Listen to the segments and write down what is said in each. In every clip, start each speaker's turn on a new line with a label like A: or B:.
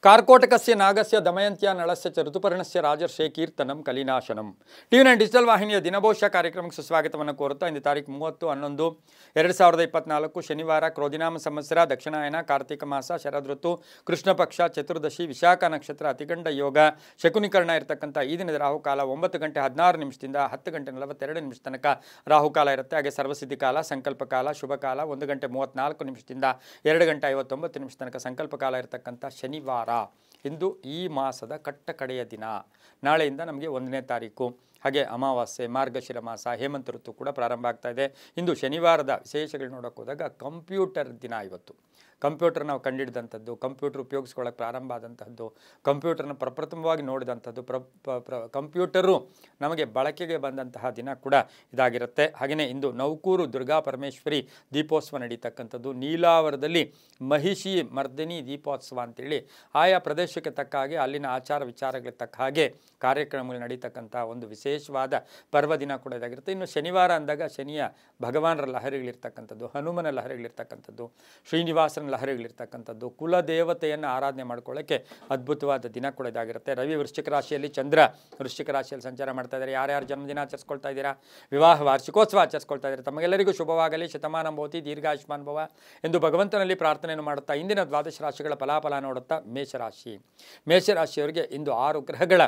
A: ಕಾರ್ಕೋಟಕಸ್ಯ ನಾಗಸ್ಯ ದಮಯಂತ್ಯ ನಳಸ್ಯ ಚ ಋತುಪರ್ಣಸ್ಯ ರಾಜರ್ಷೇ ಕೀರ್ತನಂ ಕಲಿನಾಶನಂ. TV nine digital ವಾಹಿನಿಯ ದಿನಭವಿಷ್ಯ ಕಾರ್ಯಕ್ರಮಕ್ಕೆ ಸುಸ್ವಾಗತವನ್ನು ಕೋರುತ್ತಾ ಇಂದು ತಾರೀಕು 30/11/2024 ಶನಿವಾರ ಕ್ರೋಧಿನಾಮ ಸಂವತ್ಸರ ದಕ್ಷಿಣಾಯನ ಕಾರ್ತಿಕ ಮಾಸ ಶರದ್ ಋತು ಕೃಷ್ಣ ಪಕ್ಷ ಚತುರ್ದಶಿ ವಿಶಾಖ ನಕ್ಷತ್ರ ಅತಿಗಂಡ ಯೋಗ ಶಕುನಿಕರಣ ಇರತಕ್ಕಂಥ ಈ ದಿನದ ರಾಹುಕಾಲ 9:16 10 ಗಂಟೆ 42 ತನಕ ರಾಹುಕಾಲ ಇರುತ್ತೆ. ಹಾಗೆ ಸರ್ವಸಿದ್ಧಿ ಕಾಲ, ಸಂಕಲ್ಪ ಕಾಲ, ಶುಭ ಕಾಲ 1:34 2 ಗಂಟೆ 59 ತನಕ ಸಂಕಲ್ಪ ಕಾಲ ಇರತಕ್ಕಂಥ ಶನಿವಾರ. ಇಂದು ಈ ಮಾಸದ ಕಡೆಯ ದಿನ. ನಾಳೆಯಿಂದ ನಮಗೆ 1ನೇ ತಾರೀಕು. ಹಾಗೆ ಅಮಾವಾಸ್ಯೆ, ಮಾರ್ಗಶಿರ ಮಾಸ, ಹೇಮಂತ ಋತು ಕೂಡ ಪ್ರಾರಂಭ ಆಗ್ತಾ ಇದೆ. ಇಂದು ಶನಿವಾರದ ವಿಶೇಷಗಳು ನೋಡೋಕೆ ಹೋದಾಗ ಕಂಪ್ಯೂಟರ್ ದಿನ. ಇವತ್ತು ಕಂಪ್ಯೂಟರ್ ನಾವು ಕಂಡುಹಿಡಿದಂಥದ್ದು, ಕಂಪ್ಯೂಟರ್ ಉಪಯೋಗಿಸ್ಕೊಳ್ಳೋಕೆ ಪ್ರಾರಂಭ ಆದಂಥದ್ದು, ಕಂಪ್ಯೂಟರ್ನ ಪ್ರಪ್ರಥಮವಾಗಿ ನೋಡಿದಂಥದ್ದು, ಕಂಪ್ಯೂಟರು ನಮಗೆ ಬಳಕೆಗೆ ಬಂದಂತಹ ದಿನ ಕೂಡ ಇದಾಗಿರುತ್ತೆ. ಹಾಗೆಯೇ ಇಂದು ನೌಕೂರು ದುರ್ಗಾ ಪರಮೇಶ್ವರಿ ದೀಪೋತ್ಸವ ನಡೀತಕ್ಕಂಥದ್ದು, ನೀಲಾವರದಲ್ಲಿ ಮಹಿಷಿ ಮರ್ದಿನಿ ದೀಪೋತ್ಸವ ಅಂತೇಳಿ ಆಯಾ ಪ್ರದೇಶಕ್ಕೆ ತಕ್ಕ ಹಾಗೆ ಅಲ್ಲಿನ ಆಚಾರ ವಿಚಾರಗಳಿಗೆ ತಕ್ಕ ಹಾಗೆ ಕಾರ್ಯಕ್ರಮಗಳು ನಡೀತಕ್ಕಂಥ ಒಂದು ವಿಶೇಷವಾದ ಪರ್ವದಿನ ಕೂಡ ಇದಾಗಿರುತ್ತೆ. ಇನ್ನು ಶನಿವಾರ ಅಂದಾಗ ಶನಿಯ ಭಗವಾನರ ಲಹರಿಗಳಿರ್ತಕ್ಕಂಥದ್ದು, ಹನುಮನ ಲಹರಿಗಳಿರ್ತಕ್ಕಂಥದ್ದು, ಶ್ರೀನಿವಾಸನ ಲಹರಿಗಳಿರ್ತಕ್ಕಂಥದ್ದು, ಕುಲದೇವತೆಯನ್ನು ಆರಾಧನೆ ಮಾಡ್ಕೊಳ್ಳೋಕ್ಕೆ ಅದ್ಭುತವಾದ ದಿನ ಕೂಡ ಇದಾಗಿರುತ್ತೆ. ರವಿ ವೃಶ್ಚಿಕ ರಾಶಿಯಲ್ಲಿ, ಚಂದ್ರ ವೃಶ್ಚಿಕ ರಾಶಿಯಲ್ಲಿ ಸಂಚಾರ ಮಾಡ್ತಾ ಇದ್ದಾರೆ. ಯಾರ್ಯಾರು ಜನ್ಮದಿನ ಆಚರಿಸ್ಕೊಳ್ತಾ ಇದ್ದೀರಾ, ವಿವಾಹ ವಾರ್ಷಿಕೋತ್ಸವ ಆಚರಿಸ್ಕೊಳ್ತಾ ಇದ್ದಾರೆ, ತಮಗೆಲ್ಲರಿಗೂ ಶುಭವಾಗಲಿ, ಶತಮಾನ ಭವತಿ, ದೀರ್ಘಾಯುಷ್ಮಾನ್ ಭವ ಎಂದು ಭಗವಂತನಲ್ಲಿ ಪ್ರಾರ್ಥನೆಯನ್ನು ಮಾಡುತ್ತಾ ಇಂದಿನ ದ್ವಾದಶ ರಾಶಿಗಳ ಫಲಾಫಲ ನೋಡುತ್ತಾ ಮೇಷರಾಶಿಯವರಿಗೆ ಇಂದು 6 ಗ್ರಹಗಳ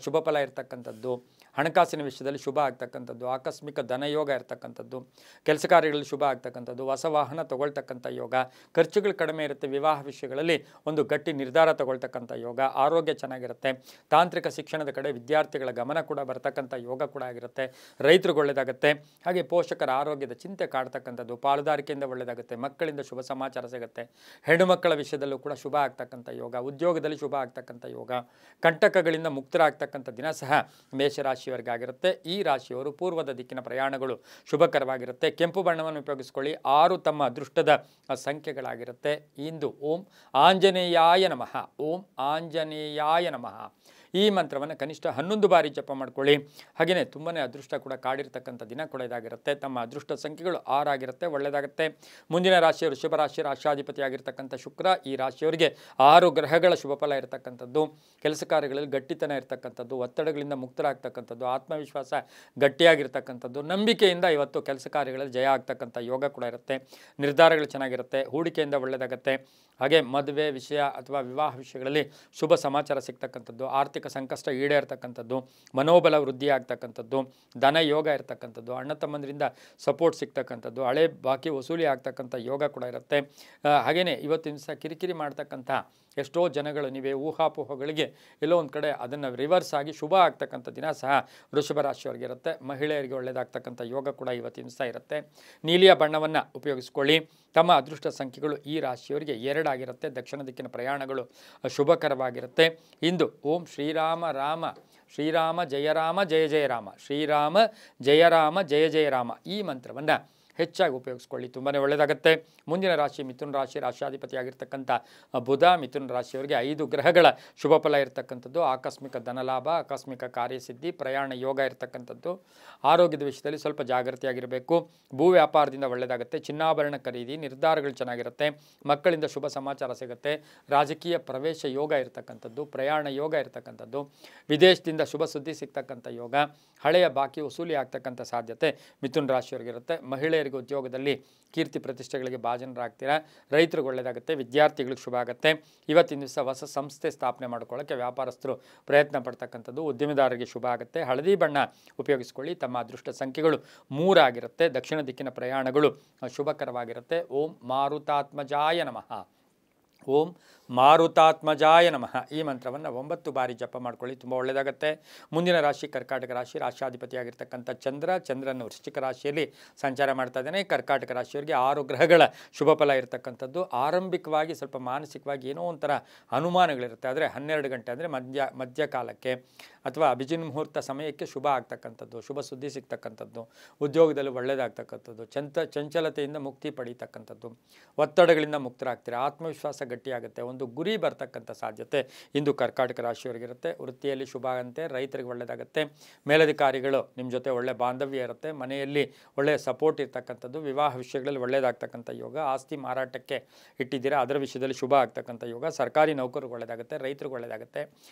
A: ಶುಭ ಫಲ ಇರತಕ್ಕಂಥದ್ದು, ಹಣಕಾಸಿನ ವಿಷಯದಲ್ಲಿ ಶುಭ ಆಗ್ತಕ್ಕಂಥದ್ದು, ಆಕಸ್ಮಿಕ ಧನಯೋಗ ಇರತಕ್ಕಂಥದ್ದು, ಕೆಲಸ ಕಾರ್ಯಗಳಲ್ಲಿ ಶುಭ ಆಗ್ತಕ್ಕಂಥದ್ದು, ಹೊಸ ವಾಹನ ತಗೊಳ್ತಕ್ಕಂಥ ಯೋಗ, ಖರ್ಚುಗಳು ಕಡಿಮೆ ಇರುತ್ತೆ, ವಿವಾಹ ವಿಷಯಗಳಲ್ಲಿ ಒಂದು ಗಟ್ಟಿ ನಿರ್ಧಾರ ತಗೊಳ್ತಕ್ಕಂಥ ಯೋಗ, ಆರೋಗ್ಯ ಚೆನ್ನಾಗಿರುತ್ತೆ, ತಾಂತ್ರಿಕ ಶಿಕ್ಷಣದ ಕಡೆ ವಿದ್ಯಾರ್ಥಿಗಳ ಗಮನ ಕೂಡ ಬರ್ತಕ್ಕಂಥ ಯೋಗ ಕೂಡ ಆಗಿರುತ್ತೆ, ರೈತರಿಗೆ ಒಳ್ಳೆಯದಾಗುತ್ತೆ. ಹಾಗೆ ಪೋಷಕರ ಆರೋಗ್ಯದ ಚಿಂತೆ ಕಾಡ್ತಕ್ಕಂಥದ್ದು, ಪಾಲುದಾರಿಕೆಯಿಂದ ಒಳ್ಳೆಯದಾಗುತ್ತೆ, ಮಕ್ಕಳಿಂದ ಶುಭ ಸಮಾಚಾರ ಸಿಗುತ್ತೆ, ಹೆಣ್ಣು ಮಕ್ಕಳ ವಿಷಯದಲ್ಲೂ ಕೂಡ ಶುಭ ಆಗ್ತಕ್ಕಂಥ ಯೋಗ, ಉದ್ಯೋಗದಲ್ಲಿ ಶುಭ ಆಗ್ತಕ್ಕಂಥ ಯೋಗ, ಕಂಟಕಗಳಿಂದ ಮುಕ್ತರಾಗ್ತಕ್ಕಂಥ ದಿನ ಸಹ ಮೇಷರಾಶಿಯವರಿಗಾಗಿರುತ್ತೆ. ಈ ರಾಶಿಯವರು ಪೂರ್ವದ ದಿಕ್ಕಿನ ಪ್ರಯಾಣಗಳು ಶುಭಕರವಾಗಿರುತ್ತೆ. ಕೆಂಪು ಬಣ್ಣವನ್ನು ಉಪಯೋಗಿಸಿಕೊಳ್ಳಿ. 6 ತಮ್ಮ ಅದೃಷ್ಟದ ಸಂಖ್ಯೆಗಳಾಗಿರುತ್ತೆ. ಇಂದು ಓಂ ಆಂಜನೇಯಾಯ ನಮಃ, ಓಂ ಆಂಜನೇಯಾಯ ನಮಃ ಈ ಮಂತ್ರವನ್ನು ಕನಿಷ್ಠ 11 ಬಾರಿ ಜಪ ಮಾಡ್ಕೊಳ್ಳಿ. ಹಾಗೆಯೇ ತುಂಬಾ ಅದೃಷ್ಟ ಕೂಡ ಕಾಡಿರ್ತಕ್ಕಂಥ ದಿನ ಕೂಡ ಇದಾಗಿರುತ್ತೆ. ತಮ್ಮ ಅದೃಷ್ಟ ಸಂಖ್ಯೆಗಳು 6 ಆಗಿರುತ್ತೆ, ಒಳ್ಳೆಯದಾಗುತ್ತೆ. ಮುಂದಿನ ರಾಶಿಯ ವೃಷಭ ರಾಶಿ ರಾಶಾಧಿಪತಿ ಆಗಿರ್ತಕ್ಕಂಥ ಶುಕ್ರ. ಈ ರಾಶಿಯವರಿಗೆ 6 ಗ್ರಹಗಳ ಶುಭ ಫಲ ಇರತಕ್ಕಂಥದ್ದು, ಕೆಲಸ ಕಾರ್ಯಗಳಲ್ಲಿ ಗಟ್ಟಿತನ ಇರತಕ್ಕಂಥದ್ದು, ಒತ್ತಡಗಳಿಂದ ಮುಕ್ತರಾಗ್ತಕ್ಕಂಥದ್ದು, ಆತ್ಮವಿಶ್ವಾಸ ಗಟ್ಟಿಯಾಗಿರ್ತಕ್ಕಂಥದ್ದು, ನಂಬಿಕೆಯಿಂದ ಇವತ್ತು ಕೆಲಸ ಕಾರ್ಯಗಳಲ್ಲಿ ಜಯ ಆಗ್ತಕ್ಕಂಥ ಯೋಗ ಕೂಡ ಇರುತ್ತೆ. ನಿರ್ಧಾರಗಳು ಚೆನ್ನಾಗಿರುತ್ತೆ, ಹೂಡಿಕೆಯಿಂದ ಒಳ್ಳೆಯದಾಗುತ್ತೆ. ಹಾಗೆ ಮದುವೆ ವಿಷಯ ಅಥವಾ ವಿವಾಹ ವಿಷಯಗಳಲ್ಲಿ ಶುಭ ಸಮಾಚಾರ ಸಿಗ್ತಕ್ಕಂಥದ್ದು, ಆರ್ಥಿಕ ಸಂಕಷ್ಟ ಈಡೇರ್ತಕ್ಕಂಥದ್ದು, ಮನೋಬಲ ವೃದ್ಧಿ ಆಗ್ತಕ್ಕಂಥದ್ದು, ಧನ ಯೋಗ ಇರ್ತಕ್ಕಂಥದ್ದು, ಅಣ್ಣ ತಮ್ಮಂದರಿಂದ ಸಪೋರ್ಟ್ ಸಿಗ್ತಕ್ಕಂಥದ್ದು, ಹಳೆ ಬಾಕಿ ವಸೂಲಿ ಆಗ್ತಕ್ಕಂಥ ಯೋಗ ಕೂಡ ಇರುತ್ತೆ. ಹಾಗೆಯೇ ಇವತ್ತಿನ ದಿವಸ ಕಿರಿಕಿರಿ ಮಾಡ್ತಕ್ಕಂಥ ಎಷ್ಟೋ ಜನಗಳು ನೀವೇ ಊಹಾಪೋಹಗಳಿಗೆ ಎಲ್ಲೋ ಒಂದು ಕಡೆ ಅದನ್ನು ರಿವರ್ಸ್ ಆಗಿ ಶುಭ ಆಗ್ತಕ್ಕಂಥ ದಿನ ಸಹ ವೃಷಭ ರಾಶಿಯವರಿಗೆ ಇರುತ್ತೆ. ಮಹಿಳೆಯರಿಗೆ ಒಳ್ಳೆಯದಾಗ್ತಕ್ಕಂಥ ಯೋಗ ಕೂಡ ಇವತ್ತಿನ ದಿವಸ ಇರುತ್ತೆ. ನೀಲಿಯ ಬಣ್ಣವನ್ನು ಉಪಯೋಗಿಸ್ಕೊಳ್ಳಿ. ತಮ್ಮ ಅದೃಷ್ಟ ಸಂಖ್ಯೆಗಳು ಈ ರಾಶಿಯವರಿಗೆ 2 ಆಗಿರುತ್ತೆ. ದಕ್ಷಿಣ ದಿಕ್ಕಿನ ಪ್ರಯಾಣಗಳು ಶುಭಕರವಾಗಿರುತ್ತೆ. ಇಂದು ಓಂ ಶ್ರೀರಾಮ ಜಯ ರಾಮ ಜಯ ಜಯ ರಾಮ, ಶ್ರೀರಾಮ ಜಯ ರಾಮ ಜಯ ಜಯ ರಾಮ ಈ ಮಂತ್ರವನ್ನು ಹೆಚ್ಚಾಗಿ ಉಪಯೋಗಿಸ್ಕೊಳ್ಳಿ, ತುಂಬಾ ಒಳ್ಳೆಯದಾಗುತ್ತೆ. ಮುಂದಿನ ರಾಶಿ ಮಿಥುನ ರಾಶಿ ರಾಶಾಧಿಪತಿಯಾಗಿರ್ತಕ್ಕಂಥ ಬುಧ. ಮಿಥುನ ರಾಶಿಯವರಿಗೆ 5 ಗ್ರಹಗಳ ಶುಭ ಫಲ ಇರತಕ್ಕಂಥದ್ದು, ಆಕಸ್ಮಿಕ ಧನಲಾಭ, ಆಕಸ್ಮಿಕ ಕಾರ್ಯಸಿದ್ಧಿ, ಪ್ರಯಾಣ ಯೋಗ ಇರತಕ್ಕಂಥದ್ದು. ಆರೋಗ್ಯದ ವಿಷಯದಲ್ಲಿ ಸ್ವಲ್ಪ ಜಾಗೃತಿಯಾಗಿರಬೇಕು. ಭೂ ವ್ಯಾಪಾರದಿಂದ ಒಳ್ಳೆಯದಾಗುತ್ತೆ. ಚಿನ್ನಾಭರಣ ಖರೀದಿ, ನಿರ್ಧಾರಗಳು ಚೆನ್ನಾಗಿರುತ್ತೆ. ಮಕ್ಕಳಿಂದ ಶುಭ ಸಮಾಚಾರ ಸಿಗುತ್ತೆ. ರಾಜಕೀಯ ಪ್ರವೇಶ ಯೋಗ ಇರತಕ್ಕಂಥದ್ದು, ಪ್ರಯಾಣ ಯೋಗ ಇರತಕ್ಕಂಥದ್ದು, ವಿದೇಶದಿಂದ ಶುಭ ಸುದ್ದಿ ಸಿಗ್ತಕ್ಕಂಥ ಯೋಗ, ಹಳೆಯ ಬಾಕಿ ವಸೂಲಿ ಆಗ್ತಕ್ಕಂಥ ಸಾಧ್ಯತೆ ಮಿಥುನ ರಾಶಿಯವರಿಗಿರುತ್ತೆ. ಮಹಿಳೆಯರಿಗೆ ಉದ್ಯೋಗದಲ್ಲಿ ಕೀರ್ತಿ ಪ್ರತಿಷ್ಠೆಗಳಿಗೆ ಭಾಜನರಾಗ್ತೀರಾ. ರೈತರಿಗೆ ಒಳ್ಳೆಯದಾಗುತ್ತೆ, ವಿದ್ಯಾರ್ಥಿಗಳಿಗೆ ಶುಭ ಆಗುತ್ತೆ. ಇವತ್ತಿನ ದಿವಸ ಹೊಸ ಸಂಸ್ಥೆ ಸ್ಥಾಪನೆ ಮಾಡ್ಕೊಳ್ಳೋಕ್ಕೆ ವ್ಯಾಪಾರಸ್ಥರು ಪ್ರಯತ್ನ ಪಡ್ತಕ್ಕಂಥದ್ದು, ಉದ್ಯಮಿದಾರರಿಗೆ ಶುಭ ಆಗುತ್ತೆ. ಹಳದಿ ಬಣ್ಣ ಉಪಯೋಗಿಸ್ಕೊಳ್ಳಿ. ತಮ್ಮ ಅದೃಷ್ಟ ಸಂಖ್ಯೆಗಳು 3 ಆಗಿರುತ್ತೆ. ದಕ್ಷಿಣ ದಿಕ್ಕಿನ ಪ್ರಯಾಣಗಳು ಶುಭಕರವಾಗಿರುತ್ತೆ. ಓಂ ಮಾರುತಾತ್ಮಜಾಯ ನಮಃ, ಓಂ ಮಾರುತಾತ್ಮಜಾಯ ನಮಃ ಈ ಮಂತ್ರವನ್ನು 9 ಬಾರಿ ಜಪ ಮಾಡ್ಕೊಳ್ಳಿ, ತುಂಬ ಒಳ್ಳೆಯದಾಗುತ್ತೆ. ಮುಂದಿನ ರಾಶಿ ಕರ್ಕಾಟಕ ರಾಶಿ ರಾಶಾಧಿಪತಿಯಾಗಿರ್ತಕ್ಕಂಥ ಚಂದ್ರನ ವೃಶ್ಚಿಕ ರಾಶಿಯಲ್ಲಿ ಸಂಚಾರ ಮಾಡ್ತಾ ಇದ್ದಾನೆ. ಕರ್ಕಾಟಕ ರಾಶಿಯವರಿಗೆ 6 ಗ್ರಹಗಳ ಶುಭ ಫಲ ಇರತಕ್ಕಂಥದ್ದು. ಆರಂಭಿಕವಾಗಿ ಸ್ವಲ್ಪ ಮಾನಸಿಕವಾಗಿ ಏನೋ ಒಂಥರ ಅನುಮಾನಗಳಿರುತ್ತೆ, ಆದರೆ 12 ಗಂಟೆ ಅಂದರೆ ಮಧ್ಯಕಾಲಕ್ಕೆ ಅಥವಾ ಅಭಿಜಿನ್ ಮುಹೂರ್ತ ಸಮಯಕ್ಕೆ ಶುಭ ಆಗ್ತಕ್ಕಂಥದ್ದು, ಶುಭ ಸುದ್ದಿ ಸಿಗ್ತಕ್ಕಂಥದ್ದು, ಉದ್ಯೋಗದಲ್ಲಿ ಒಳ್ಳೆಯದಾಗ್ತಕ್ಕಂಥದ್ದು, ಚಂಚಲತೆಯಿಂದ ಮುಕ್ತಿ ಪಡೀತಕ್ಕಂಥದ್ದು, ಒತ್ತಡಗಳಿಂದ ಮುಕ್ತರಾಗ್ತೀರಾ, ಆತ್ಮವಿಶ್ವಾಸ ಗಟ್ಟಿಯಾಗುತ್ತೆ. ಒಂದು ಗುರಿ ಬರ್ತಕ್ಕಂಥ ಸಾಧ್ಯತೆ ಇಂದು ಕರ್ಕಾಟಕ ರಾಶಿಯವರಿಗಿರುತ್ತೆ. ವೃತ್ತಿಯಲ್ಲಿ ಶುಭ ಆಗುತ್ತೆ, ರೈತರಿಗೆ ಒಳ್ಳೆಯದಾಗುತ್ತೆ, ಮೇಲಧಿಕಾರಿಗಳು ನಿಮ್ಮ ಜೊತೆ ಒಳ್ಳೆ ಬಾಂಧವ್ಯ ಇರುತ್ತೆ, ಮನೆಯಲ್ಲಿ ಒಳ್ಳೆಯ ಸಪೋರ್ಟ್ ಇರ್ತಕ್ಕಂಥದ್ದು, ವಿವಾಹ ವಿಷಯಗಳಲ್ಲಿ ಒಳ್ಳೆಯದಾಗ್ತಕ್ಕಂಥ ಯೋಗ, ಆಸ್ತಿ ಮಾರಾಟಕ್ಕೆ ಇಟ್ಟಿದ್ದೀರಾ ಅದರ ವಿಷಯದಲ್ಲಿ ಶುಭ ಆಗ್ತಕ್ಕಂಥ ಯೋಗ, ಸರ್ಕಾರಿ ನೌಕರಿಗೆ ಒಳ್ಳೆಯದಾಗುತ್ತೆ, ರೈತರಿಗೆ ಒಳ್ಳೆಯದಾಗುತ್ತೆ,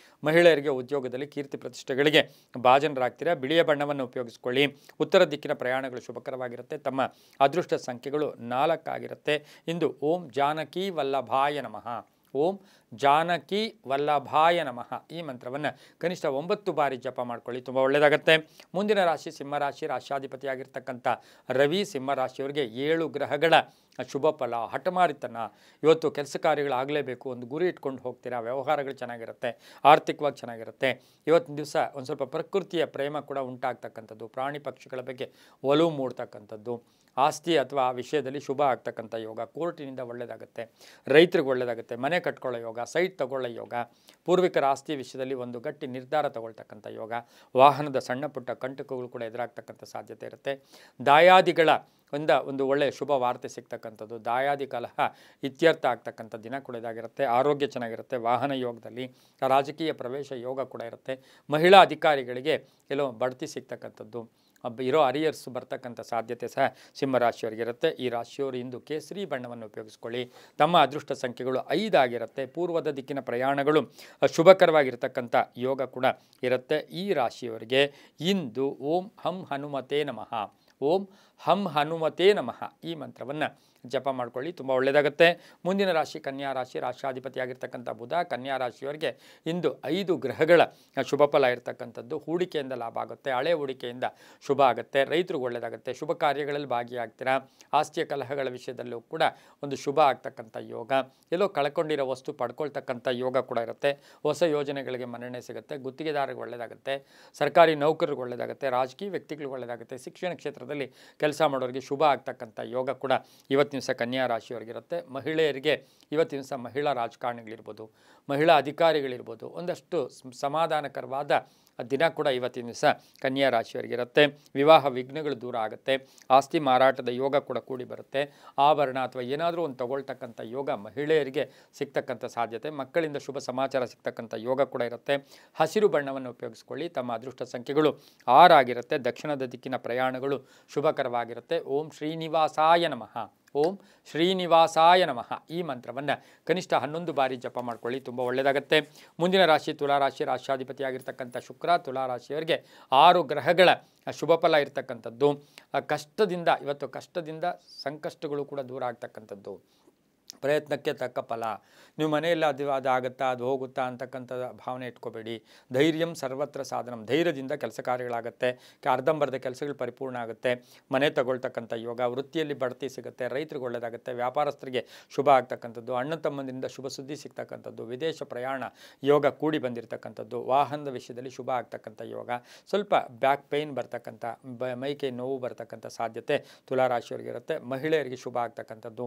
A: ಮಹಿಳೆಯರಿಗೆ ಉದ್ಯೋಗದಲ್ಲಿ ಕೀರ್ತಿ ಪ್ರತಿಷ್ಠೆಗಳಿಗೆ ಭಾಜನರಾಗ್ತೀರಾ. ಬಿಳಿಯ ಬಣ್ಣವನ್ನು ಉಪಯೋಗಿಸ್ಕೊಳ್ಳಿ. ಉತ್ತರ ದಿಕ್ಕಿನ ಪ್ರಯಾಣಗಳು ಶುಭಕರವಾಗಿರುತ್ತೆ. ತಮ್ಮ ಅದೃಷ್ಟ ಸಂಖ್ಯೆಗಳು 4 ಆಗಿರುತ್ತೆ. ಇಂದು ಓಂ ಜಾನಕಿ ವಲ್ಲಭಾಯ ನಮಃ, ಓಂ ಜಾನಕಿ ವಲ್ಲಭಾಯ ನಮಃ ಈ ಮಂತ್ರವನ್ನು ಕನಿಷ್ಠ 9 ಬಾರಿ ಜಪ ಮಾಡ್ಕೊಳ್ಳಿ, ತುಂಬ ಒಳ್ಳೆಯದಾಗುತ್ತೆ. ಮುಂದಿನ ರಾಶಿ ಸಿಂಹರಾಶಿ. ರಾಶ್ಯಾಧಿಪತಿಯಾಗಿರ್ತಕ್ಕಂಥ ರವಿ ಸಿಂಹರಾಶಿಯವರಿಗೆ 7 ಗ್ರಹಗಳ ಶುಭ ಫಲ. ಹಠಮಾರಿತನ. ಇವತ್ತು ಕೆಲಸ ಕಾರ್ಯಗಳಾಗಲೇಬೇಕು, ಒಂದು ಗುರಿ ಇಟ್ಕೊಂಡು ಹೋಗ್ತೀರಾ, ವ್ಯವಹಾರಗಳು ಚೆನ್ನಾಗಿರುತ್ತೆ, ಆರ್ಥಿಕವಾಗಿ ಚೆನ್ನಾಗಿರುತ್ತೆ. ಇವತ್ತಿನ ದಿವಸ ಒಂದು ಸ್ವಲ್ಪ ಪ್ರಕೃತಿಯ ಪ್ರೇಮ ಕೂಡ ಉಂಟಾಗ್ತಕ್ಕಂಥದ್ದು, ಪ್ರಾಣಿ ಪಕ್ಷಿಗಳ ಬಗ್ಗೆ ಒಲವು ಮೂಡ್ತಕ್ಕಂಥದ್ದು, ಆಸ್ತಿ ಅಥವಾ ಆ ವಿಷಯದಲ್ಲಿ ಶುಭ ಆಗ್ತಕ್ಕಂಥ ಯೋಗ, ಕೋರ್ಟಿನಿಂದ ಒಳ್ಳೆಯದಾಗುತ್ತೆ, ರೈತರಿಗೆ ಒಳ್ಳೆಯದಾಗುತ್ತೆ, ಮನೆ ಕಟ್ಕೊಳ್ಳೋ ಯೋಗ, ಸೈಟ್ ತಗೊಳ್ಳೋ ಯೋಗ, ಪೂರ್ವಿಕರ ಆಸ್ತಿ ವಿಷಯದಲ್ಲಿ ಒಂದು ಗಟ್ಟಿ ನಿರ್ಧಾರ ತಗೊಳ್ತಕ್ಕಂಥ ಯೋಗ, ವಾಹನದ ಸಣ್ಣ ಪುಟ್ಟ ಕಂಟಕಗಳು ಕೂಡ ಎದುರಾಗ್ತಕ್ಕಂಥ ಸಾಧ್ಯತೆ ಇರುತ್ತೆ. ದಾಯಾದಿಗಳ ಒಂದು ಒಳ್ಳೆಯ ಶುಭ ವಾರ್ತೆ ಸಿಗ್ತಕ್ಕಂಥದ್ದು, ದಾಯಾದಿ ಕಲಹ ಇತ್ಯರ್ಥ ಆಗ್ತಕ್ಕಂಥ ದಿನ ಕೂಡ ಇದಾಗಿರುತ್ತೆ. ಆರೋಗ್ಯ ಚೆನ್ನಾಗಿರುತ್ತೆ. ವಾಹನ ಯೋಗದಲ್ಲಿ ರಾಜಕೀಯ ಪ್ರವೇಶ ಯೋಗ ಕೂಡ ಇರುತ್ತೆ. ಮಹಿಳಾ ಅಧಿಕಾರಿಗಳಿಗೆ ಎಲ್ಲೋ ಬಡ್ತಿ ಸಿಗ್ತಕ್ಕಂಥದ್ದು, ಇರೋ ಅರಿಯರ್ಸ್ ಬರ್ತಕ್ಕಂಥ ಸಾಧ್ಯತೆ ಸಹ ಸಿಂಹರಾಶಿಯವರಿಗಿರುತ್ತೆ. ಈ ರಾಶಿಯವರು ಇಂದು ಕೇಸರಿ ಬಣ್ಣವನ್ನು ಉಪಯೋಗಿಸ್ಕೊಳ್ಳಿ. ತಮ್ಮ ಅದೃಷ್ಟ ಸಂಖ್ಯೆಗಳು 5 ಆಗಿರುತ್ತೆ. ಪೂರ್ವದ ದಿಕ್ಕಿನ ಪ್ರಯಾಣಗಳು ಶುಭಕರವಾಗಿರ್ತಕ್ಕಂಥ ಯೋಗ ಕೂಡ ಇರುತ್ತೆ. ಈ ರಾಶಿಯವರಿಗೆ ಇಂದು ಓಂ ಹಂ ಹನುಮತೇ ನಮಃ, ಓಂ ಹಂ ಹನುಮತೇ ನಮಃ ಈ ಮಂತ್ರವನ್ನು ಜಪ ಮಾಡ್ಕೊಳ್ಳಿ, ತುಂಬ ಒಳ್ಳೆಯದಾಗುತ್ತೆ. ಮುಂದಿನ ರಾಶಿ ಕನ್ಯಾ ರಾಶಿ. ರಾಷ್ಟ್ರಾಧಿಪತಿಯಾಗಿರ್ತಕ್ಕಂಥ ಬುಧ ಕನ್ಯಾ ರಾಶಿಯವರಿಗೆ ಇಂದು 5 ಗ್ರಹಗಳ ಶುಭ ಫಲ ಇರತಕ್ಕಂಥದ್ದು. ಹೂಡಿಕೆಯಿಂದ ಲಾಭ ಆಗುತ್ತೆ, ಹಳೆ ಹೂಡಿಕೆಯಿಂದ ಶುಭ ಆಗುತ್ತೆ, ರೈತರಿಗೆ ಒಳ್ಳೆಯದಾಗುತ್ತೆ, ಶುಭ ಕಾರ್ಯಗಳಲ್ಲಿ ಭಾಗಿಯಾಗ್ತೀರಾ. ಆಸ್ತಿಯ ಕಲಹಗಳ ವಿಷಯದಲ್ಲೂ ಕೂಡ ಒಂದು ಶುಭ ಆಗ್ತಕ್ಕಂಥ ಯೋಗ, ಎಲ್ಲೋ ಕಳ್ಕೊಂಡಿರೋ ವಸ್ತು ಪಡ್ಕೊಳ್ತಕ್ಕಂಥ ಯೋಗ ಕೂಡ ಇರುತ್ತೆ. ಹೊಸ ಯೋಜನೆಗಳಿಗೆ ಮನ್ನಣೆ ಸಿಗುತ್ತೆ, ಗುತ್ತಿಗೆದಾರರಿಗೆ ಒಳ್ಳೆಯದಾಗುತ್ತೆ, ಸರ್ಕಾರಿ ನೌಕರರಿಗೆ ಒಳ್ಳೆಯದಾಗುತ್ತೆ, ರಾಜಕೀಯ ವ್ಯಕ್ತಿಗಳಿಗೆ ಒಳ್ಳೆಯದಾಗುತ್ತೆ, ಶಿಕ್ಷಣ ಕ್ಷೇತ್ರದಲ್ಲಿ ಕೆಲಸ ಮಾಡೋರಿಗೆ ಶುಭ ಆಗ್ತಕ್ಕಂಥ ಯೋಗ ಕೂಡ ಇವತ್ತಿನ ದಿವಸ ಕನ್ಯಾ ರಾಶಿಯವರಿಗಿರುತ್ತೆ. ಮಹಿಳೆಯರಿಗೆ ಇವತ್ತಿನ ದಿವಸ ಮಹಿಳಾ ರಾಜಕಾರಣಿಗಳಿರ್ಬೋದು, ಮಹಿಳಾ ಅಧಿಕಾರಿಗಳಿರ್ಬೋದು, ಒಂದಷ್ಟು ಸಮಾಧಾನಕರವಾದ ದಿನ ಕೂಡ ಇವತ್ತಿನ ದಿವಸ ಕನ್ಯಾ ರಾಶಿಯವರಿಗಿರುತ್ತೆ. ವಿವಾಹ ವಿಘ್ನಗಳು ದೂರ ಆಗುತ್ತೆ, ಆಸ್ತಿ ಮಾರಾಟದ ಯೋಗ ಕೂಡ ಕೂಡಿ ಬರುತ್ತೆ, ಆಭರಣ ಅಥವಾ ಏನಾದರೂ ಒಂದು ತಗೊಳ್ತಕ್ಕಂಥ ಯೋಗ ಮಹಿಳೆಯರಿಗೆ ಸಿಗ್ತಕ್ಕಂಥ ಸಾಧ್ಯತೆ, ಮಕ್ಕಳಿಂದ ಶುಭ ಸಮಾಚಾರ ಸಿಗ್ತಕ್ಕಂಥ ಯೋಗ ಕೂಡ ಇರುತ್ತೆ. ಹಸಿರು ಬಣ್ಣವನ್ನು ಉಪಯೋಗಿಸ್ಕೊಳ್ಳಿ. ತಮ್ಮ ಅದೃಷ್ಟ ಸಂಖ್ಯೆಗಳು 6 ಆಗಿರುತ್ತೆ. ದಕ್ಷಿಣದ ದಿಕ್ಕಿನ ಪ್ರಯಾಣಗಳು ಶುಭಕರವಾಗಿರುತ್ತೆ. ಓಂ ಶ್ರೀನಿವಾಸಾಯ ನಮಃ, ಓಂ ಶ್ರೀನಿವಾಸಾಯ ನಮಃ ಈ ಮಂತ್ರವನ್ನು ಕನಿಷ್ಠ 11 ಬಾರಿ ಜಪ ಮಾಡ್ಕೊಳ್ಳಿ, ತುಂಬ ಒಳ್ಳೆಯದಾಗುತ್ತೆ. ಮುಂದಿನ ರಾಶಿ ತುಲಾರಾಶಿ. ರಾಷ್ಟ್ರಾಧಿಪತಿಯಾಗಿರ್ತಕ್ಕಂಥ ಶುಕ್ರ ತುಲಾರಾಶಿಯವರಿಗೆ 6 ಗ್ರಹಗಳ ಶುಭ ಫಲ ಇರ್ತಕ್ಕಂಥದ್ದು. ಕಷ್ಟದಿಂದ ಇವತ್ತು ಕಷ್ಟದಿಂದ ಸಂಕಷ್ಟಗಳು ಕೂಡ ದೂರ ಆಗ್ತಕ್ಕಂಥದ್ದು, ಪ್ರಯತ್ನಕ್ಕೆ ತಕ್ಕ ಫಲ. ನೀವು ಮನೆಯಲ್ಲಿ ಅದು ಆಗುತ್ತಾ ಅದು ಹೋಗುತ್ತಾ ಅಂತಕ್ಕಂಥ ಭಾವನೆ ಇಟ್ಕೋಬೇಡಿ. ಧೈರ್ಯಂ ಸರ್ವತ್ರ ಸಾಧನಂ. ಧೈರ್ಯದಿಂದ ಕೆಲಸ ಕಾರ್ಯಗಳಾಗುತ್ತೆ, ಅರ್ಧಂಬರ್ಧ ಕೆಲಸಗಳು ಪರಿಪೂರ್ಣ ಆಗುತ್ತೆ, ಮನೆ ತಗೊಳ್ತಕ್ಕಂಥ ಯೋಗ, ವೃತ್ತಿಯಲ್ಲಿ ಬಡ್ತಿ ಸಿಗುತ್ತೆ, ರೈತರಿಗೆ ಒಳ್ಳೆಯದಾಗುತ್ತೆ, ವ್ಯಾಪಾರಸ್ಥರಿಗೆ ಶುಭ ಆಗ್ತಕ್ಕಂಥದ್ದು, ಅಣ್ಣ ತಮ್ಮಂದಿರಿಂದ ಶುಭ ಸುದ್ದಿ ಸಿಗ್ತಕ್ಕಂಥದ್ದು, ವಿದೇಶ ಪ್ರಯಾಣ ಯೋಗ ಕೂಡಿ ಬಂದಿರತಕ್ಕಂಥದ್ದು, ವಾಹನದ ವಿಷಯದಲ್ಲಿ ಶುಭ ಆಗ್ತಕ್ಕಂಥ ಯೋಗ, ಸ್ವಲ್ಪ ಬ್ಯಾಕ್ ಪೇಯ್ನ್ ಬರ್ತಕ್ಕಂಥ ಮೈಕೈ ನೋವು ಬರ್ತಕ್ಕಂಥ ಸಾಧ್ಯತೆ ತುಲಾರಾಶಿಯವರಿಗಿರುತ್ತೆ. ಮಹಿಳೆಯರಿಗೆ ಶುಭ ಆಗ್ತಕ್ಕಂಥದ್ದು,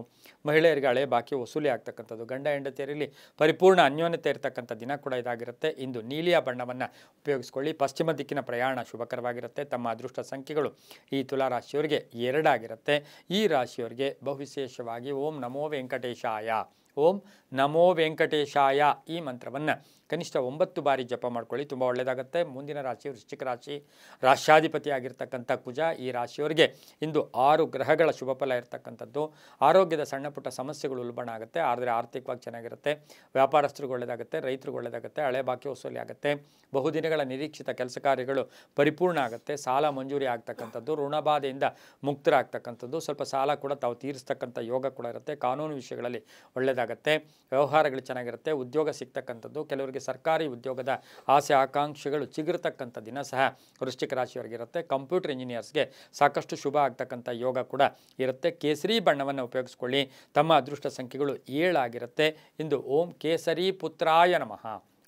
A: ಮಹಿಳೆಯರಿಗೆ ಹಳೆ ಬಾಕಿ ವಸೂಲಿ ಆಗ್ತಕ್ಕಂಥದ್ದು, ಗಂಡ ಹೆಂಡತಿಯರಲ್ಲಿ ಪರಿಪೂರ್ಣ ಅನ್ಯೋನ್ಯತೆ ಇರತಕ್ಕಂಥ ದಿನ ಕೂಡ ಇದಾಗಿರುತ್ತೆ. ಇಂದು ನೀಲಿಯ ಬಣ್ಣವನ್ನು ಉಪಯೋಗಿಸ್ಕೊಳ್ಳಿ. ಪಶ್ಚಿಮ ದಿಕ್ಕಿನ ಪ್ರಯಾಣ ಶುಭಕರವಾಗಿರುತ್ತೆ. ತಮ್ಮ ಅದೃಷ್ಟ ಸಂಖ್ಯೆಗಳು ಈ ತುಲಾರಾಶಿಯವರಿಗೆ 2 ಆಗಿರುತ್ತೆ. ಈ ರಾಶಿಯವರಿಗೆ ಬಹುವಿಶೇಷವಾಗಿ ಓಂ ನಮೋ ವೆಂಕಟೇಶಾಯ, ಓಂ ನಮೋ ವೆಂಕಟೇಶಾಯ ಈ ಮಂತ್ರವನ್ನು ಕನಿಷ್ಠ 9 ಬಾರಿ ಜಪ ಮಾಡ್ಕೊಳ್ಳಿ, ತುಂಬ ಒಳ್ಳೆಯದಾಗುತ್ತೆ. ಮುಂದಿನ ರಾಶಿ ವೃಶ್ಚಿಕ ರಾಶಿ. ರಾಷ್ಟ್ರಾಧಿಪತಿಯಾಗಿರ್ತಕ್ಕಂಥ ಕುಜ ಈ ರಾಶಿಯವರಿಗೆ ಇಂದು 6 ಗ್ರಹಗಳ ಶುಭ ಫಲ ಇರತಕ್ಕಂಥದ್ದು. ಆರೋಗ್ಯದ ಸಣ್ಣ ಪುಟ್ಟ ಸಮಸ್ಯೆಗಳು ಉಲ್ಬಣ ಆಗುತ್ತೆ, ಆದರೆ ಆರ್ಥಿಕವಾಗಿ ಚೆನ್ನಾಗಿರುತ್ತೆ, ವ್ಯಾಪಾರಸ್ಥರಿಗೆ ಒಳ್ಳೆಯದಾಗುತ್ತೆ, ರೈತರಿಗೆ ಒಳ್ಳೆಯದಾಗುತ್ತೆ, ಹಳೆ ಬಾಕಿ ವಸೂಲಿ ಆಗುತ್ತೆ, ಬಹುದಿನಗಳ ನಿರೀಕ್ಷಿತ ಕೆಲಸ ಕಾರ್ಯಗಳು ಪರಿಪೂರ್ಣ ಆಗುತ್ತೆ, ಸಾಲ ಮಂಜೂರಿ ಆಗ್ತಕ್ಕಂಥದ್ದು, ಋಣಬಾಧೆಯಿಂದ ಮುಕ್ತರಾಗ್ತಕ್ಕಂಥದ್ದು, ಸ್ವಲ್ಪ ಸಾಲ ಕೂಡ ತಾವು ತೀರಿಸ್ತಕ್ಕಂಥ ಯೋಗ ಕೂಡ ಇರುತ್ತೆ, ಕಾನೂನು ವಿಷಯಗಳಲ್ಲಿ ಒಳ್ಳೆಯದಾಗುತ್ತೆ, ವ್ಯವಹಾರಗಳು ಚೆನ್ನಾಗಿರುತ್ತೆ, ಉದ್ಯೋಗ ಸಿಗ್ತಕ್ಕಂಥದ್ದು, ಕೆಲವರಿಗೆ ಸರ್ಕಾರಿ ಉದ್ಯೋಗದ ಆಸೆ ಆಕಾಂಕ್ಷೆಗಳು ಚಿಗುರ್ತಕ್ಕಂಥ ದಿನ ಸಹ ವೃಶ್ಚಿಕ ರಾಶಿಯವರಿಗಿರುತ್ತೆ. ಕಂಪ್ಯೂಟರ್ ಇಂಜಿನಿಯರ್ಸ್ಗೆ ಸಾಕಷ್ಟು ಶುಭ ಆಗ್ತಕ್ಕಂಥ ಯೋಗ ಕೂಡ ಇರುತ್ತೆ. ಕೇಸರಿ ಬಣ್ಣವನ್ನು ಉಪಯೋಗಿಸ್ಕೊಳ್ಳಿ. ತಮ್ಮ ಅದೃಷ್ಟ ಸಂಖ್ಯೆಗಳು 7 ಆಗಿರುತ್ತೆ. ಇಂದು ಓಂ ಕೇಸರಿ ಪುತ್ರಾಯ ನಮಃ,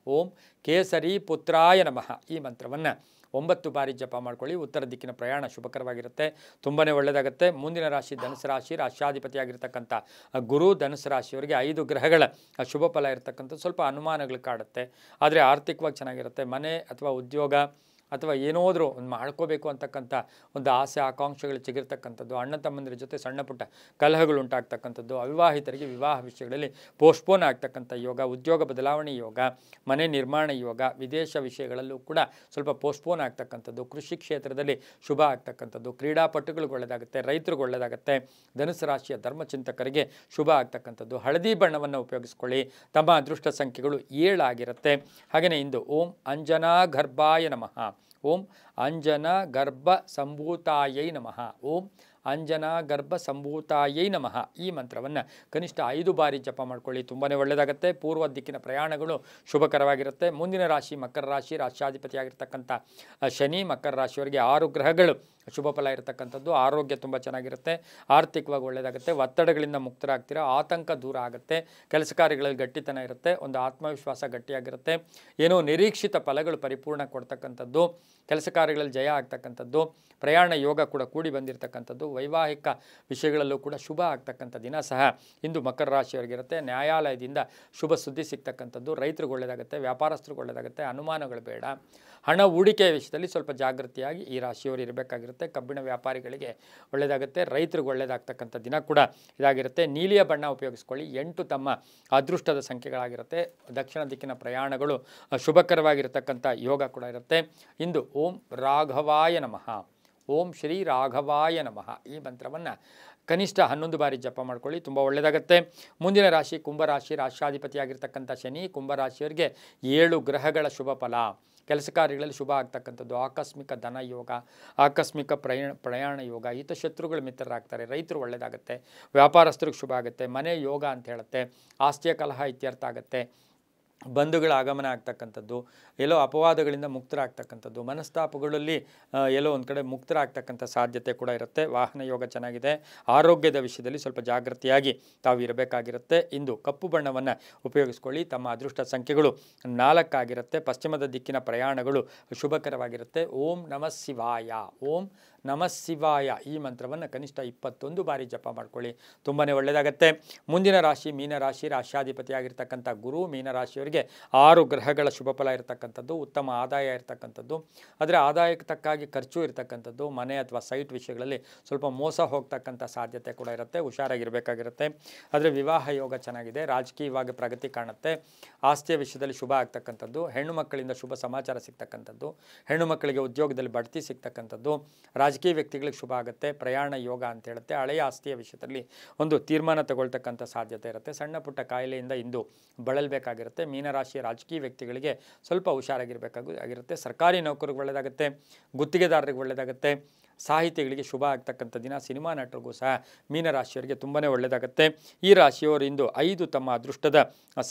A: ಓಂ ಕೇಸರಿ ಪುತ್ರಾಯ ನಮಃ ಈ ಮಂತ್ರವನ್ನು 9 ಬಾರಿ ಜಪ ಮಾಡ್ಕೊಳ್ಳಿ. ಉತ್ತರ ದಿಕ್ಕಿನ ಪ್ರಯಾಣ ಶುಭಕರವಾಗಿರುತ್ತೆ, ತುಂಬಾ ಒಳ್ಳೆಯದಾಗುತ್ತೆ. ಮುಂದಿನ ರಾಶಿ ಧನುಸು ರಾಶಿ. ರಾಷ್ಟ್ರಾಧಿಪತಿಯಾಗಿರ್ತಕ್ಕಂಥ ಗುರು ಧನುಸು ರಾಶಿಯವರಿಗೆ 5 ಗ್ರಹಗಳ ಶುಭ ಫಲ ಇರತಕ್ಕಂಥ ಸ್ವಲ್ಪ ಅನುಮಾನಗಳು ಕಾಡುತ್ತೆ, ಆದರೆ ಆರ್ಥಿಕವಾಗಿ ಚೆನ್ನಾಗಿರುತ್ತೆ. ಮನೆ ಅಥವಾ ಉದ್ಯೋಗ ಅಥವಾ ಏನಾದರೂ ಒಂದು ಮಾಡ್ಕೋಬೇಕು ಅಂತಕ್ಕಂಥ ಒಂದು ಆಸೆ ಆಕಾಂಕ್ಷೆಗಳು ಚಿಗಿರ್ತಕ್ಕಂಥದ್ದು, ಅಣ್ಣ ತಮ್ಮಂದಿರ ಜೊತೆ ಸಣ್ಣ ಪುಟ್ಟ ಕಲಹಗಳು ಉಂಟಾಗ್ತಕ್ಕಂಥದ್ದು, ಅವಿವಾಹಿತರಿಗೆ ವಿವಾಹ ವಿಷಯಗಳಲ್ಲಿ ಪೋಸ್ಟ್ಪೋನ್ ಆಗ್ತಕ್ಕಂಥ ಯೋಗ, ಉದ್ಯೋಗ ಬದಲಾವಣೆ ಯೋಗ, ಮನೆ ನಿರ್ಮಾಣ ಯೋಗ, ವಿದೇಶ ವಿಷಯಗಳಲ್ಲೂ ಕೂಡ ಸ್ವಲ್ಪ ಪೋಸ್ಟ್ಪೋನ್ ಆಗ್ತಕ್ಕಂಥದ್ದು, ಕೃಷಿ ಕ್ಷೇತ್ರದಲ್ಲಿ ಶುಭ ಆಗ್ತಕ್ಕಂಥದ್ದು, ಕ್ರೀಡಾಪಟುಗಳಿಗೆ ಒಳ್ಳೆಯದಾಗುತ್ತೆ, ರೈತರಿಗೆ ಒಳ್ಳೆಯದಾಗುತ್ತೆ, ಧನುಸು ರಾಶಿಯ ಧರ್ಮಚಿಂತಕರಿಗೆ ಶುಭ ಆಗ್ತಕ್ಕಂಥದ್ದು. ಹಳದಿ ಬಣ್ಣವನ್ನು ಉಪಯೋಗಿಸ್ಕೊಳ್ಳಿ. ತಮ್ಮ ಅದೃಷ್ಟ ಸಂಖ್ಯೆಗಳು 7 ಆಗಿರುತ್ತೆ. ಹಾಗೆಯೇ ಇಂದು ಓಂ ಅಂಜನಾ ಗರ್ಭಾಯ ನಮಃ, ಓಂ ಅಂಜನಾ ಗರ್ಭ ಸಂಭೂತಾಯೈ ನಮಃ, ಓಂ ಅಂಜನಾ ಗರ್ಭ ಸಂಭೂತಾಯೈ ನಮಃ ಈ ಮಂತ್ರವನ್ನು ಕನಿಷ್ಠ 5 ಬಾರಿ ಜಪ ಮಾಡ್ಕೊಳ್ಳಿ. ತುಂಬಾ ಒಳ್ಳೆಯದಾಗುತ್ತೆ. ಪೂರ್ವ ದಿಕ್ಕಿನ ಪ್ರಯಾಣಗಳು ಶುಭಕರವಾಗಿರುತ್ತೆ. ಮುಂದಿನ ರಾಶಿ ಮಕರ ರಾಶಿ, ರಾಷ್ಟ್ರಾಧಿಪತಿಯಾಗಿರ್ತಕ್ಕಂಥ ಶನಿ. ಮಕರ ರಾಶಿಯವರಿಗೆ 6 ಗ್ರಹಗಳು ಶುಭ ಫಲ ಇರತಕ್ಕಂಥದ್ದು. ಆರೋಗ್ಯ ತುಂಬ ಚೆನ್ನಾಗಿರುತ್ತೆ, ಆರ್ಥಿಕವಾಗಿ ಒಳ್ಳೆಯದಾಗುತ್ತೆ, ಒತ್ತಡಗಳಿಂದ ಮುಕ್ತರಾಗ್ತೀರಾ, ಆತಂಕ ದೂರ ಆಗುತ್ತೆ, ಕೆಲಸ ಕಾರ್ಯಗಳಲ್ಲಿ ಗಟ್ಟಿತನ ಇರುತ್ತೆ, ಒಂದು ಆತ್ಮವಿಶ್ವಾಸ ಗಟ್ಟಿಯಾಗಿರುತ್ತೆ, ಏನೋ ನಿರೀಕ್ಷಿತ ಫಲಗಳು ಪರಿಪೂರ್ಣ ಕೊಡ್ತಕ್ಕಂಥದ್ದು, ಕೆಲಸ ಕಾರ್ಯಗಳಲ್ಲಿ ಜಯ ಆಗ್ತಕ್ಕಂಥದ್ದು, ಪ್ರಯಾಣ ಯೋಗ ಕೂಡ ಕೂಡಿ ಬಂದಿರತಕ್ಕಂಥದ್ದು, ವೈವಾಹಿಕ ವಿಷಯಗಳಲ್ಲೂ ಕೂಡ ಶುಭ ಆಗ್ತಕ್ಕಂಥ ದಿನ ಸಹ ಇಂದು ಮಕರ ರಾಶಿಯವರಿಗಿರುತ್ತೆ. ನ್ಯಾಯಾಲಯದಿಂದ ಶುಭ ಸುದ್ದಿ ಸಿಗ್ತಕ್ಕಂಥದ್ದು, ರೈತರಿಗೆ ಒಳ್ಳೆಯದಾಗುತ್ತೆ, ವ್ಯಾಪಾರಸ್ಥರಿಗೆ ಒಳ್ಳೆಯದಾಗುತ್ತೆ, ಅನುಮಾನಗಳು ಬೇಡ. ಹಣ ಹೂಡಿಕೆಯ ವಿಷಯದಲ್ಲಿ ಸ್ವಲ್ಪ ಜಾಗೃತಿಯಾಗಿ ಈ ರಾಶಿಯವರು ಇರಬೇಕಾಗಿರುತ್ತೆ. ಕಬ್ಬಿಣ ವ್ಯಾಪಾರಿಗಳಿಗೆ ಒಳ್ಳೆಯದಾಗುತ್ತೆ, ರೈತರಿಗೆ ಒಳ್ಳೆಯದಾಗ್ತಕ್ಕಂಥ ದಿನ ಕೂಡ ಇದಾಗಿರುತ್ತೆ. ನೀಲಿಯ ಬಣ್ಣ ಉಪಯೋಗಿಸ್ಕೊಳ್ಳಿ. 8 ತಮ್ಮ ಅದೃಷ್ಟದ ಸಂಖ್ಯೆಗಳಾಗಿರುತ್ತೆ. ದಕ್ಷಿಣ ದಿಕ್ಕಿನ ಪ್ರಯಾಣಗಳು ಶುಭಕರವಾಗಿರ್ತಕ್ಕಂಥ ಯೋಗ ಕೂಡ ಇರುತ್ತೆ. ಇಂದು ಓಂ ರಾಘವಾಯ ನಮಃ, ಓಂ ಶ್ರೀ ರಾಘವಾಯ ನಮಃ ಈ ಮಂತ್ರವನ್ನು ಕನಿಷ್ಠ 11 ಬಾರಿ ಜಪ ಮಾಡ್ಕೊಳ್ಳಿ. ತುಂಬ ಒಳ್ಳೆಯದಾಗುತ್ತೆ. ಮುಂದಿನ ರಾಶಿ ಕುಂಭರಾಶಿ, ರಾಷ್ಟ್ರಾಧಿಪತಿಯಾಗಿರ್ತಕ್ಕಂಥ ಶನಿ. ಕುಂಭರಾಶಿಯವರಿಗೆ 7 ಗ್ರಹಗಳ ಶುಭ ಫಲ. ಕೆಲಸ ಕಾರ್ಯಗಳಲ್ಲಿ ಶುಭ ಆಗ್ತಕ್ಕಂಥದ್ದು, ಆಕಸ್ಮಿಕ ಧನ ಯೋಗ, ಆಕಸ್ಮಿಕ ಪ್ರಯಾಣ ಯೋಗ, ಹಿತಶತ್ರುಗಳು ಮಿತ್ರರಾಗ್ತಾರೆ, ರೈತರು ಒಳ್ಳೆಯದಾಗುತ್ತೆ, ವ್ಯಾಪಾರಸ್ಥರಿಗೆ ಶುಭ ಆಗುತ್ತೆ, ಮನೆ ಯೋಗ ಅಂತ ಹೇಳುತ್ತೆ, ಆಸ್ತಿಯ ಕಲಹ ಇತ್ಯರ್ಥ ಆಗುತ್ತೆ, ಬಂಧುಗಳ ಆಗಮನ ಆಗ್ತಕ್ಕಂಥದ್ದು, ಎಲ್ಲೋ ಅಪವಾದಗಳಿಂದ ಮುಕ್ತರಾಗ್ತಕ್ಕಂಥದ್ದು, ಮನಸ್ತಾಪಗಳಲ್ಲಿ ಎಲ್ಲೋ ಒಂದು ಕಡೆ ಮುಕ್ತರಾಗ್ತಕ್ಕಂಥ ಸಾಧ್ಯತೆ ಕೂಡ ಇರುತ್ತೆ. ವಾಹನ ಯೋಗ ಚೆನ್ನಾಗಿದೆ. ಆರೋಗ್ಯದ ವಿಷಯದಲ್ಲಿ ಸ್ವಲ್ಪ ಜಾಗೃತಿಯಾಗಿ ತಾವು ಇರಬೇಕಾಗಿರುತ್ತೆ. ಇಂದು ಕಪ್ಪು ಬಣ್ಣವನ್ನು ಉಪಯೋಗಿಸ್ಕೊಳ್ಳಿ. ತಮ್ಮ ಅದೃಷ್ಟ ಸಂಖ್ಯೆಗಳು 4 ಆಗಿರುತ್ತೆ. ಪಶ್ಚಿಮದ ದಿಕ್ಕಿನ ಪ್ರಯಾಣಗಳು ಶುಭಕರವಾಗಿರುತ್ತೆ. ಓಂ ನಮಃ ಶಿವಾಯ, ಓಂ ನಮಃ ಶಿವಾಯ ಈ ಮಂತ್ರವನ್ನು ಕನಿಷ್ಠ 21 ಬಾರಿ ಜಪ ಮಾಡ್ಕೊಳ್ಳಿ. ತುಂಬಾ ಒಳ್ಳೆಯದಾಗುತ್ತೆ. ಮುಂದಿನ ರಾಶಿ ಮೀನರಾಶಿ, ರಾಷ್ಟ್ರಾಧಿಪತಿಯಾಗಿರ್ತಕ್ಕಂಥ ಗುರು. ಮೀನರಾಶಿಯವರಿಗೆ 6 ಗ್ರಹಗಳ ಶುಭ ಫಲ ಇರತಕ್ಕಂಥದ್ದು, ಉತ್ತಮ ಆದಾಯ ಇರತಕ್ಕಂಥದ್ದು, ಆದರೆ ಆದಾಯಕ್ಕೆ ತಕ್ಕಾಗಿ ಖರ್ಚು ಇರತಕ್ಕಂಥದ್ದು, ಮನೆ ಅಥವಾ ಸೈಟ್ ವಿಷಯಗಳಲ್ಲಿ ಸ್ವಲ್ಪ ಮೋಸ ಹೋಗ್ತಕ್ಕಂಥ ಸಾಧ್ಯತೆ ಕೂಡ ಇರುತ್ತೆ. ಹುಷಾರಾಗಿರಬೇಕಾಗಿರುತ್ತೆ. ಆದರೆ ವಿವಾಹ ಯೋಗ ಚೆನ್ನಾಗಿದೆ. ರಾಜಕೀಯವಾಗಿ ಪ್ರಗತಿ ಕಾಣುತ್ತೆ. ಆಸ್ತಿಯ ವಿಷಯದಲ್ಲಿ ಶುಭ ಆಗ್ತಕ್ಕಂಥದ್ದು, ಹೆಣ್ಣು ಮಕ್ಕಳಿಂದ ಶುಭ ಸಮಾಚಾರ ಸಿಗ್ತಕ್ಕಂಥದ್ದು, ಹೆಣ್ಣು ಮಕ್ಕಳಿಗೆ ಉದ್ಯೋಗದಲ್ಲಿ ಬಡ್ತಿ ಸಿಗ್ತಕ್ಕಂಥದ್ದು, ರಾಜಕೀಯ ವ್ಯಕ್ತಿಗಳಿಗೆ ಶುಭ ಆಗುತ್ತೆ. ಪ್ರಯಾಣ ಯೋಗ ಅಂತ ಹೇಳುತ್ತೆ. ಹಳೆಯ ಆಸ್ತಿಯ ವಿಷಯದಲ್ಲಿ ಒಂದು ತೀರ್ಮಾನ ತಗೊಳ್ತಕ್ಕಂಥ ಸಾಧ್ಯತೆ ಇರುತ್ತೆ. ಸಣ್ಣ ಪುಟ್ಟ ಕಾಯಿಲೆಯಿಂದ ಇಂದು ಬಳಲಬೇಕಾಗಿರುತ್ತೆ. ಮೀನರಾಶಿಯ ರಾಜಕೀಯ ವ್ಯಕ್ತಿಗಳಿಗೆ ಸ್ವಲ್ಪ ಹುಷಾರಾಗಿರಬೇಕಾಗಿರುತ್ತೆ. ಸರ್ಕಾರಿ ನೌಕರಿಗೆ ಒಳ್ಳೆಯದಾಗುತ್ತೆ, ಗುತ್ತಿಗೆದಾರರಿಗೆ ಒಳ್ಳೆಯದಾಗುತ್ತೆ, ಸಾಹಿತಿಗಳಿಗೆ ಶುಭ ಆಗ್ತಕ್ಕಂಥ ದಿನ. ಸಿನಿಮಾ ನಟರಿಗೂ ಸಹ ಮೀನರಾಶಿಯವರಿಗೆ ತುಂಬಾ ಒಳ್ಳೆಯದಾಗುತ್ತೆ. ಈ ರಾಶಿಯವರು ಇಂದು 5 ತಮ್ಮ ಅದೃಷ್ಟದ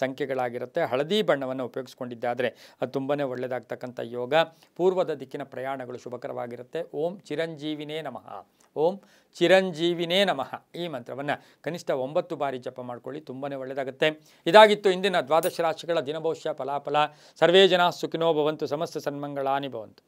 A: ಸಂಖ್ಯೆಗಳಾಗಿರುತ್ತೆ. ಹಳದಿ ಬಣ್ಣವನ್ನು ಉಪಯೋಗಿಸ್ಕೊಂಡಿದ್ದಾದರೆ ಅದು ತುಂಬಾ ಒಳ್ಳೆಯದಾಗ್ತಕ್ಕಂಥ ಯೋಗ. ಪೂರ್ವದ ದಿಕ್ಕಿನ ಪ್ರಯಾಣಗಳು ಶುಭಕರವಾಗಿರುತ್ತೆ. ಓಂ ಚಿರಂಜೀವಿನೇ ನಮಃ, ಓಂ ಚಿರಂಜೀವಿನೇ ನಮಃ ಈ ಮಂತ್ರವನ್ನು ಕನಿಷ್ಠ 9 ಬಾರಿ ಜಪ ಮಾಡ್ಕೊಳ್ಳಿ. ತುಂಬಾ ಒಳ್ಳೆಯದಾಗುತ್ತೆ. ಇದಾಗಿತ್ತು ಇಂದಿನ 12 ರಾಶಿಗಳ ದಿನಭವಿಷ್ಯ ಫಲಾಫಲ. ಸರ್ವೇ ಜನ ಸುಖಿನೋ ಭವಂತು, ಸಮಸ್ತ ಸನ್ಮಂಗಳಾನಿ ಭವಂತು.